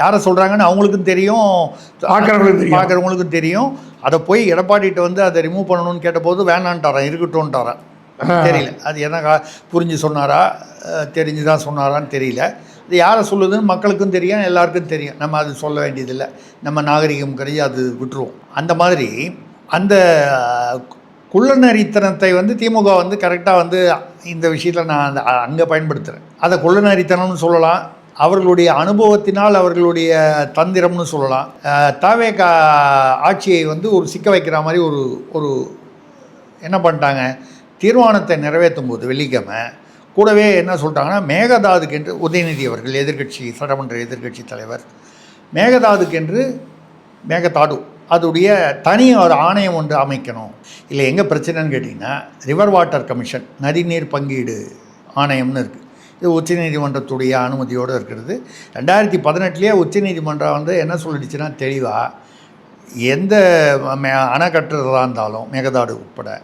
யாரை சொல்கிறாங்கன்னு அவங்களுக்கும் தெரியும், பார்க்குறவங்களுக்கும் தெரியும். அதை போய் எடப்பாடிகிட்ட வந்து அதை ரிமூவ் பண்ணணும்னு கேட்டபோது வேணான்ட்டாரான், இருக்கட்டும்ன்ட்டாரான். தெரியல அது என்ன புரிஞ்சு சொன்னாரா தெரிஞ்சு தான் சொன்னாரான்னு தெரியல. இது யாரை சொல்லுதுன்னு மக்களுக்கும் தெரியும், எல்லாருக்கும் தெரியும். நம்ம அது சொல்ல வேண்டியதில்லை, நம்ம நாகரிகம் கருதி அது விட்டுருவோம். அந்த மாதிரி அந்த குள்ளநரித்தனத்தை வந்து திமுக வந்து கரெக்டாக வந்து இந்த விஷயத்தில் நான் அங்கே பயன்படுத்துகிறேன். அதை குள்ளநரித்தனம்னு சொல்லலாம், அவர்களுடைய அனுபவத்தினால் அவர்களுடைய தந்திரம்னு சொல்லலாம். தவேக ஆட்சியை வந்து ஒரு சிக்க வைக்கிற மாதிரி ஒரு என்ன பண்ணிட்டாங்க, தீர்மானத்தை நிறைவேற்றும் போது வெள்ளிக்கிழமை கூடவே என்ன சொல்லிட்டாங்கன்னா, மேகதாதுக்கென்று உதயநிதி அவர்கள் எதிர்கட்சி சட்டமன்ற எதிர்கட்சி தலைவர் மேகதாதுக்கென்று மேகதாடு அதுடைய தனி ஒரு ஆணையம் ஒன்று அமைக்கணும். இல்லை எங்கே பிரச்சனைன்னு கேட்டிங்கன்னா, ரிவர் வாட்டர் கமிஷன் நதிநீர் பங்கீடு ஆணையம்னு இருக்குது. இது உச்சநீதிமன்றத்துடைய அனுமதியோடு இருக்கிறது. 2018 உச்சநீதிமன்றம் வந்து என்ன சொல்லிடுச்சுன்னா, தெளிவாக எந்த அணை கட்டுறதா இருந்தாலும் மேகதாடு உட்பட